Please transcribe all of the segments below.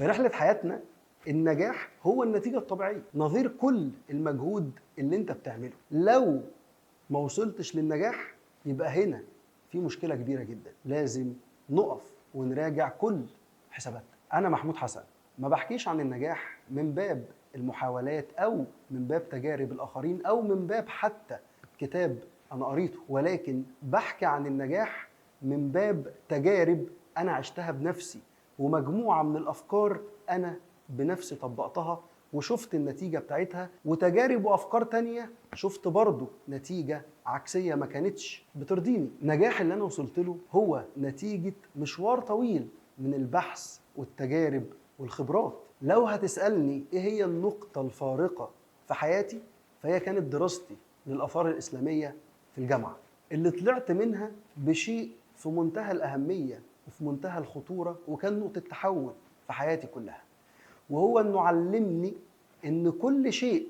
في رحلة حياتنا النجاح هو النتيجة الطبيعية، نظير كل المجهود اللي انت بتعمله. لو ما وصلتش للنجاح يبقى هنا في مشكلة كبيرة جدا، لازم نقف ونراجع كل حساباتنا. أنا محمود حسن، ما بحكيش عن النجاح من باب المحاولات أو من باب تجارب الآخرين أو من باب حتى كتاب أنا قريته، ولكن بحكي عن النجاح من باب تجارب أنا عشتها بنفسي ومجموعة من الأفكار أنا بنفسي طبقتها وشفت النتيجة بتاعتها، وتجارب وأفكار تانية شفت برضو نتيجة عكسية ما كانتش بترضيني. النجاح اللي أنا وصلت له هو نتيجة مشوار طويل من البحث والتجارب والخبرات. لو هتسألني إيه هي النقطة الفارقة في حياتي فهي كانت دراستي للآثار الإسلامية في الجامعة، اللي طلعت منها بشيء في منتهى الأهمية وفي منتهى الخطورة، وكان نقطة تحول في حياتي كلها، وهو انه علمني ان كل شيء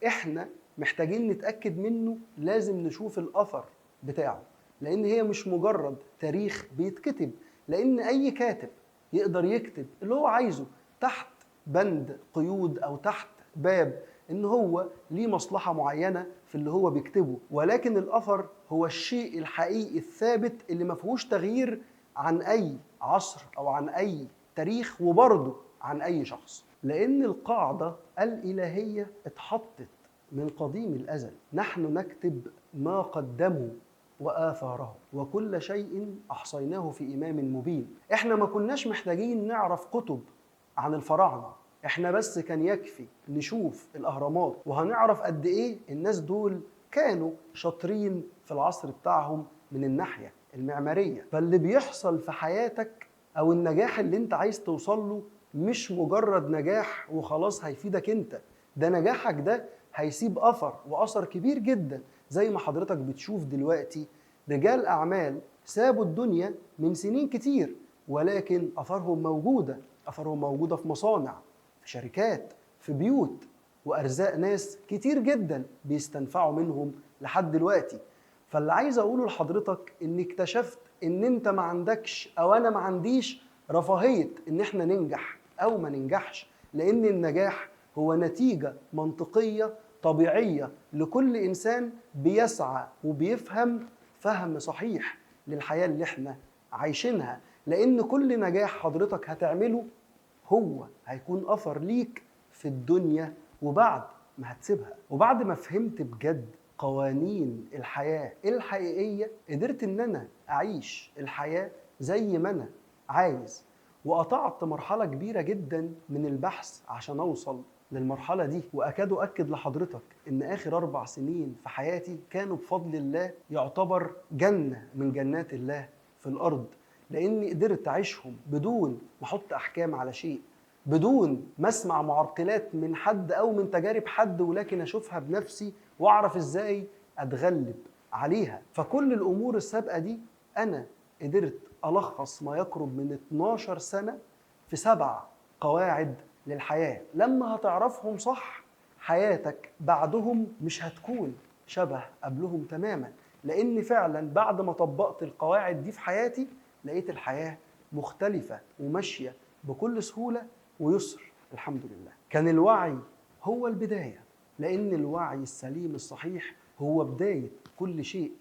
احنا محتاجين نتأكد منه لازم نشوف الأثر بتاعه، لان هي مش مجرد تاريخ بيتكتب، لان اي كاتب يقدر يكتب اللي هو عايزه تحت بند قيود او تحت باب ان هو ليه مصلحة معينة في اللي هو بيكتبه، ولكن الأثر هو الشيء الحقيقي الثابت اللي ما فيهوش تغيير عن أي عصر أو عن أي تاريخ وبرضه عن أي شخص. لأن القاعدة الإلهية اتحطت من قديم الأزل، نحن نكتب ما قدموا وآثاره وكل شيء أحصيناه في إمام مبين. إحنا ما كناش محتاجين نعرف كتب عن الفراعنة، إحنا بس كان يكفي نشوف الأهرامات وهنعرف قد إيه الناس دول كانوا شاطرين في العصر بتاعهم من الناحية المعمارية. فاللي بيحصل في حياتك أو النجاح اللي أنت عايز توصل له مش مجرد نجاح وخلاص هيفيدك أنت، ده نجاحك ده هيسيب أثر وأثر كبير جدا. زي ما حضرتك بتشوف دلوقتي رجال أعمال سابوا الدنيا من سنين كتير ولكن أثرهم موجودة، أثرهم موجودة في مصانع، في شركات، في بيوت، وأرزاق ناس كتير جدا بيستنفعوا منهم لحد دلوقتي. فاللي عايز أقوله لحضرتك إن اكتشفت إن أنت ما عندكش أو أنا ما عنديش رفاهية إن إحنا ننجح أو ما ننجحش، لأن النجاح هو نتيجة منطقية طبيعية لكل إنسان بيسعى وبيفهم فهم صحيح للحياة اللي إحنا عايشينها. لأن كل نجاح حضرتك هتعمله هو هيكون أثر ليك في الدنيا وبعد ما هتسيبها. وبعد ما فهمت بجد قوانين الحياة الحقيقية قدرت إن أنا أعيش الحياة زي ما أنا عايز، وقطعت مرحلة كبيرة جدا من البحث عشان أوصل للمرحلة دي. وأكاد أؤكد لحضرتك إن آخر 4 سنين في حياتي كانوا بفضل الله يعتبر جنة من جنات الله في الأرض، لأني قدرت أعيشهم بدون ما أحط أحكام على شيء، بدون ما أسمع معرقلات من حد أو من تجارب حد، ولكن أشوفها بنفسي وأعرف إزاي أتغلب عليها. فكل الأمور السابقة دي أنا قدرت ألخص ما يقرب من 12 سنة في 7 قواعد للحياة. لما هتعرفهم صح حياتك بعدهم مش هتكون شبه قبلهم تماما، لأن فعلا بعد ما طبقت القواعد دي في حياتي لقيت الحياة مختلفة وماشية بكل سهولة ويسر الحمد لله. كان الوعي هو البداية، لأن الوعي السليم الصحيح هو بداية كل شيء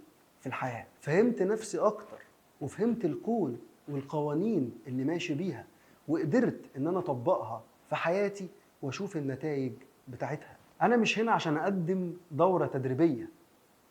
في الحياة. فهمت نفسي أكتر وفهمت الكون والقوانين اللي ماشي بيها، وقدرت إن أنا أطبقها في حياتي وأشوف النتائج بتاعتها. أنا مش هنا عشان أقدم دورة تدريبية،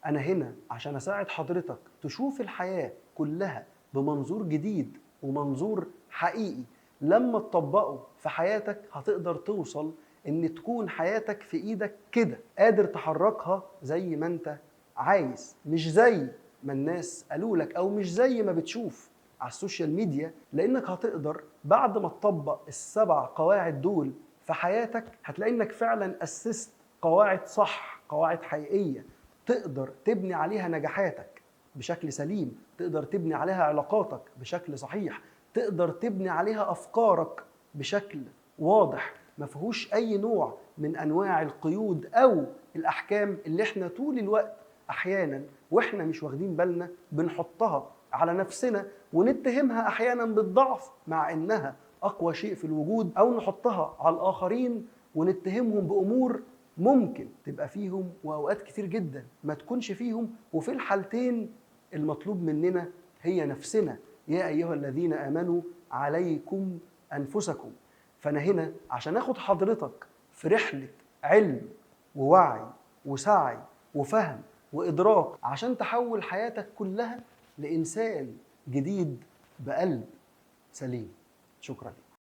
أنا هنا عشان أساعد حضرتك تشوف الحياة كلها بمنظور جديد ومنظور حقيقي. لما تطبقه في حياتك هتقدر توصل إن تكون حياتك في إيدك كده، قادر تحركها زي ما أنت عايز، مش زي ما الناس قالوا لك أو مش زي ما بتشوف على السوشيال ميديا. لأنك هتقدر بعد ما تطبق ال7 قواعد دول في حياتك هتلاقي إنك فعلا أسست قواعد صح، قواعد حقيقية تقدر تبني عليها نجاحاتك بشكل سليم، تقدر تبني عليها علاقاتك بشكل صحيح، تقدر تبني عليها أفكارك بشكل واضح ما فيهوش أي نوع من أنواع القيود أو الأحكام اللي احنا طول الوقت أحيانا وإحنا مش واخدين بالنا بنحطها على نفسنا ونتهمها أحيانا بالضعف مع إنها أقوى شيء في الوجود، أو نحطها على الآخرين ونتهمهم بأمور ممكن تبقى فيهم وأوقات كتير جدا ما تكونش فيهم. وفي الحالتين المطلوب مننا هي نفسنا. يا أيها الذين آمنوا عليكم أنفسكم. فأنا هنا عشان أخد حضرتك في رحلة علم ووعي وسعي وفهم وإدراك عشان تحول حياتك كلها لإنسان جديد بقلب سليم. شكرا لك.